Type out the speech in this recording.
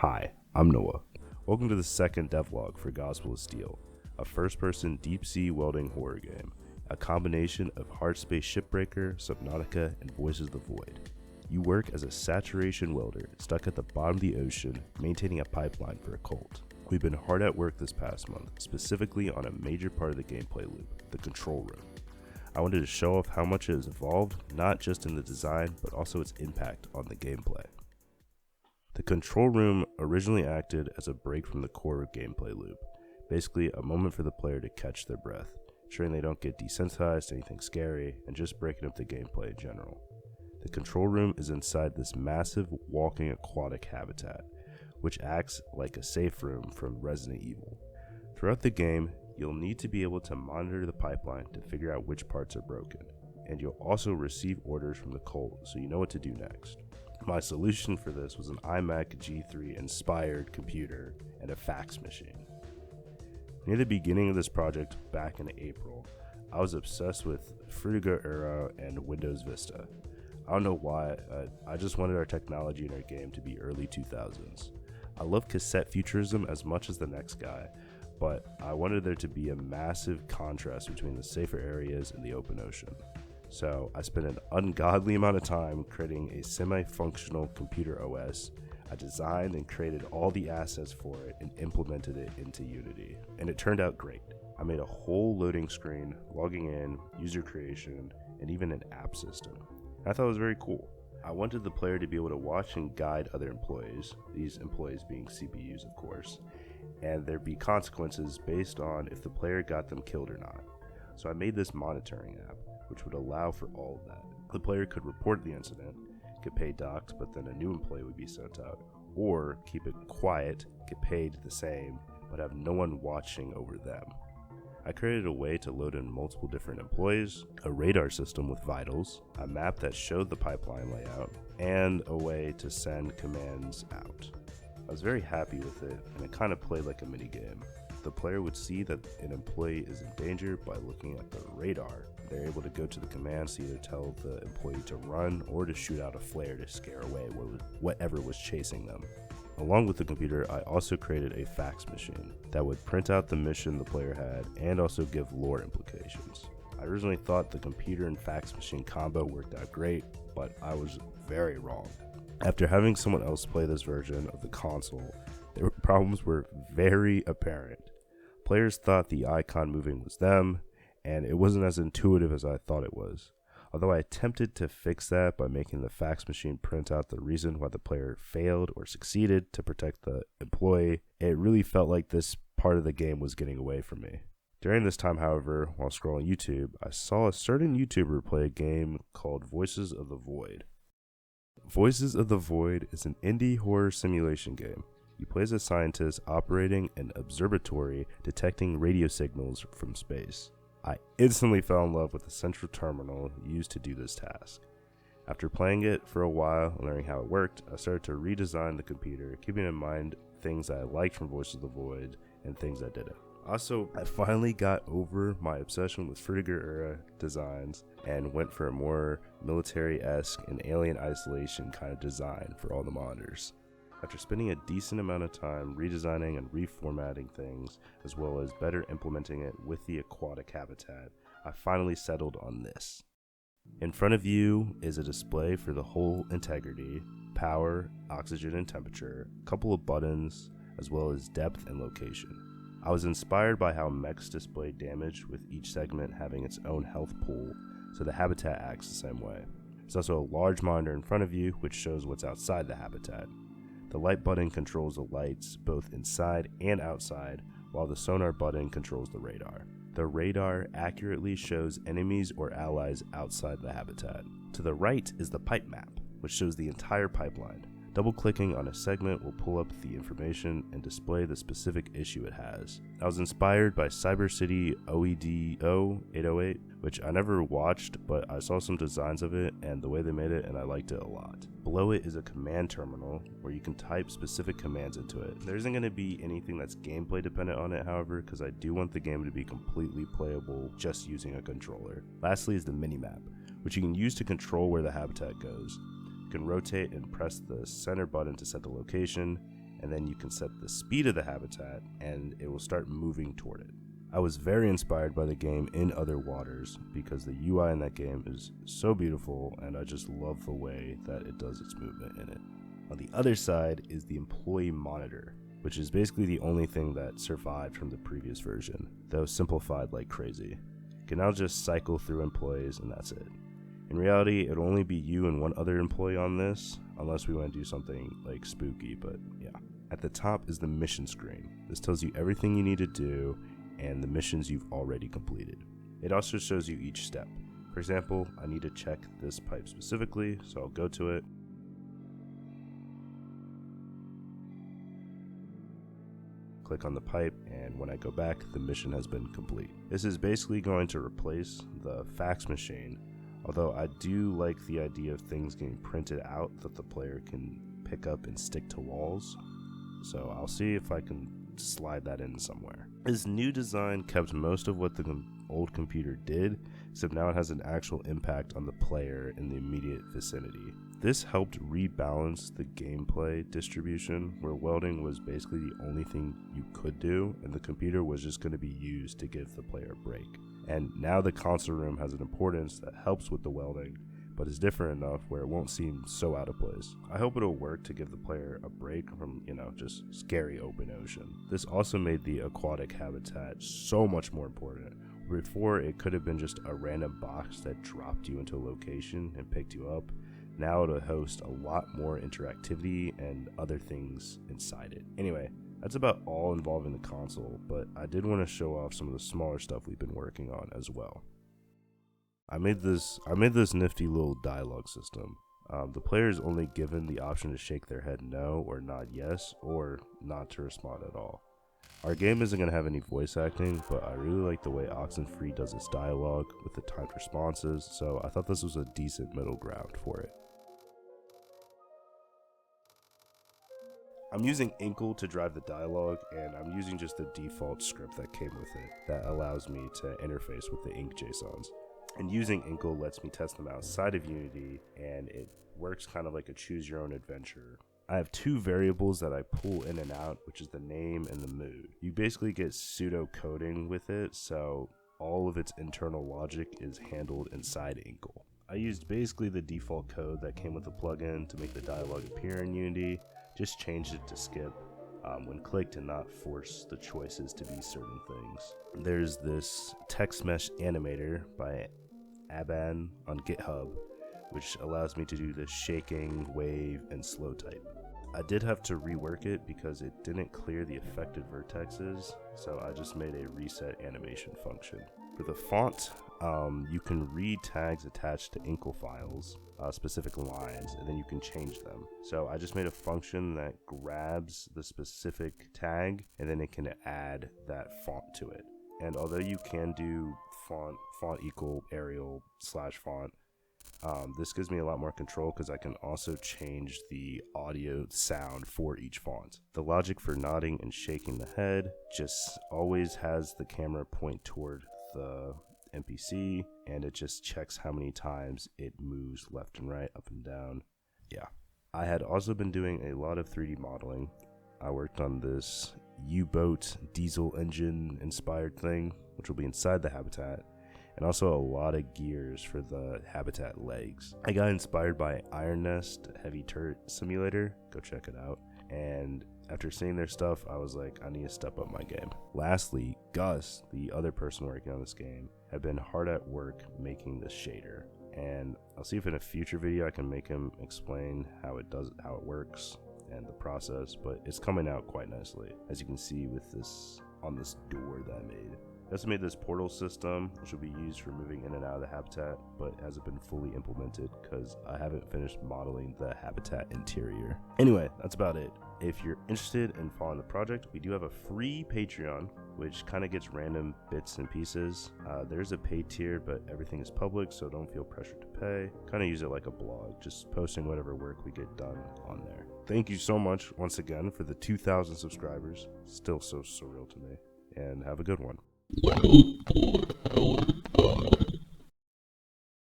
Hi, I'm Noah. Welcome to the second devlog for Gospel of Steel, a first-person deep-sea welding horror game, a combination of Hardspace Shipbreaker, Subnautica, and Voices of the Void. You work as a saturation welder stuck at the bottom of the ocean, maintaining a pipeline for a cult. We've been hard at work this past month, specifically on a major part of the gameplay loop, the control room. I wanted to show off how much it has evolved, not just in the design, but also its impact on the gameplay. The control room originally acted as a break from the core gameplay loop, basically a moment for the player to catch their breath, ensuring they don't get desensitized to anything scary, and just breaking up the gameplay in general. The control room is inside this massive walking aquatic habitat, which acts like a safe room from Resident Evil. Throughout the game, you'll need to be able to monitor the pipeline to figure out which parts are broken, and you'll also receive orders from the cult so you know what to do next. My solution for this was an iMac G3 inspired computer and a fax machine. Near the beginning of this project back in April, I was obsessed with Frutiger Era and Windows Vista. I don't know why, I just wanted our technology in our game to be early 2000s. I love cassette futurism as much as the next guy, but I wanted there to be a massive contrast between the safer areas and the open ocean. So I spent an ungodly amount of time creating a semi-functional computer OS. I designed and created all the assets for it and implemented it into Unity. And it turned out great. I made a whole loading screen, logging in, user creation, and even an app system. I thought it was very cool. I wanted the player to be able to watch and guide other employees, these employees being CPUs of course, and there'd be consequences based on if the player got them killed or not. So I made this monitoring app, which would allow for all of that. The player could report the incident, get paid docs, but then a new employee would be sent out, or keep it quiet, get paid the same, but have no one watching over them. I created a way to load in multiple different employees, a radar system with vitals, a map that showed the pipeline layout, and a way to send commands out. I was very happy with it, and it kind of played like a minigame. The player would see that an employee is in danger by looking at the radar. They're able to go to the commands to either tell the employee to run or to shoot out a flare to scare away whatever was chasing them. Along with the computer, I also created a fax machine that would print out the mission the player had and also give lore implications. I originally thought the computer and fax machine combo worked out great, but I was very wrong. After having someone else play this version of the console, the problems were very apparent. Players thought the icon moving was them, and it wasn't as intuitive as I thought it was. Although I attempted to fix that by making the fax machine print out the reason why the player failed or succeeded to protect the employee, it really felt like this part of the game was getting away from me. During this time, however, while scrolling YouTube, I saw a certain YouTuber play a game called Voices of the Void. Voices of the Void is an indie horror simulation game. You play as a scientist operating an observatory detecting radio signals from space. I instantly fell in love with the central terminal used to do this task. After playing it for a while and learning how it worked, I started to redesign the computer, keeping in mind things I liked from Voices of the Void and things I didn't. Also, I finally got over my obsession with Frutiger era designs and went for a more military-esque and alien isolation kind of design for all the monitors. After spending a decent amount of time redesigning and reformatting things, as well as better implementing it with the aquatic habitat, I finally settled on this. In front of you is a display for the hull integrity, power, oxygen and temperature, a couple of buttons, as well as depth and location. I was inspired by how mechs display damage with each segment having its own health pool, so the habitat acts the same way. There's also a large monitor in front of you which shows what's outside the habitat. The light button controls the lights both inside and outside, while the sonar button controls the radar. The radar accurately shows enemies or allies outside the habitat. To the right is the pipe map, which shows the entire pipeline. Double-clicking on a segment will pull up the information and display the specific issue it has. I was inspired by Cyber City OEDO 808, which I never watched, but I saw some designs of it and the way they made it, and I liked it a lot. Below it is a command terminal where you can type specific commands into it. There isn't going to be anything that's gameplay dependent on it, however, because I do want the game to be completely playable just using a controller. Lastly is the minimap, which you can use to control where the habitat goes. You can rotate and press the center button to set the location, and then you can set the speed of the habitat and it will start moving toward it. I was very inspired by the game In Other Waters because the UI in that game is so beautiful and I just love the way that it does its movement in it. On the other side is the employee monitor, which is basically the only thing that survived from the previous version, though simplified like crazy. You can now just cycle through employees and that's it. In reality, it'll only be you and one other employee on this, unless we want to do something like spooky, but yeah. At the top is the mission screen. This tells you everything you need to do and the missions you've already completed. It also shows you each step. For example, I need to check this pipe specifically, so I'll go to it. Click on the pipe, and when I go back, the mission has been complete. This is basically going to replace the fax machine, although I do like the idea of things getting printed out that the player can pick up and stick to walls. So I'll see if I can slide that in somewhere. This new design kept most of what the old computer did, except now it has an actual impact on the player in the immediate vicinity. This helped rebalance the gameplay distribution, where welding was basically the only thing you could do, and the computer was just going to be used to give the player a break. And now the console room has an importance that helps with the welding, but is different enough where it won't seem so out of place. I hope it'll work to give the player a break from, just scary open ocean. This also made the aquatic habitat so much more important. Before, it could have been just a random box that dropped you into a location and picked you up. Now it'll host a lot more interactivity and other things inside it. Anyway, that's about all involving the console, but I did want to show off some of the smaller stuff we've been working on as well. I made this nifty little dialogue system. The player is only given the option to shake their head no or nod yes, or not to respond at all. Our game isn't going to have any voice acting, but I really like the way Oxenfree does its dialogue with the timed responses, so I thought this was a decent middle ground for it. I'm using Inkle to drive the dialogue, and I'm using just the default script that came with it that allows me to interface with the Ink JSONs. And using Inkle lets me test them outside of Unity, and it works kind of like a choose your own adventure. I have two variables that I pull in and out, which is the name and the mood. You basically get pseudo coding with it, so all of its internal logic is handled inside Inkle. I used basically the default code that came with the plugin to make the dialogue appear in Unity, just changed it to skip when clicked and not force the choices to be certain things. There's this text mesh animator by Aban on GitHub, which allows me to do the shaking, wave, and slow type. I did have to rework it because it didn't clear the affected vertexes, so I just made a reset animation function. For the font, you can read tags attached to Inkle files, specific lines, and then you can change them. So I just made a function that grabs the specific tag, and then it can add that font to it. And although you can do font equal Arial / font, this gives me a lot more control because I can also change the audio sound for each font. The logic for nodding and shaking the head just always has the camera point toward the NPC, and it just checks how many times it moves left and right, up and down. Yeah. I had also been doing a lot of 3D modeling. I worked on this U-boat diesel engine inspired thing, which will be inside the habitat, and also a lot of gears for the habitat legs. I got inspired by Iron Nest Heavy Turret Simulator. Go check it out. And after seeing their stuff, I was like, I need to step up my game. Lastly, Gus, the other person working on this game, had been hard at work making this shader. And I'll see if in a future video I can make him explain how it works and the process, but it's coming out quite nicely, as you can see with this on this door that I made. I also made this portal system, which will be used for moving in and out of the habitat, but hasn't been fully implemented because I haven't finished modeling the habitat interior. Anyway, that's about it. If you're interested in following the project, we do have a free Patreon, which kind of gets random bits and pieces. There's a paid tier, but everything is public, so don't feel pressured to pay. Kind of use it like a blog, just posting whatever work we get done on there. Thank you so much once again for the 2,000 subscribers. Still so surreal to me. And have a good one.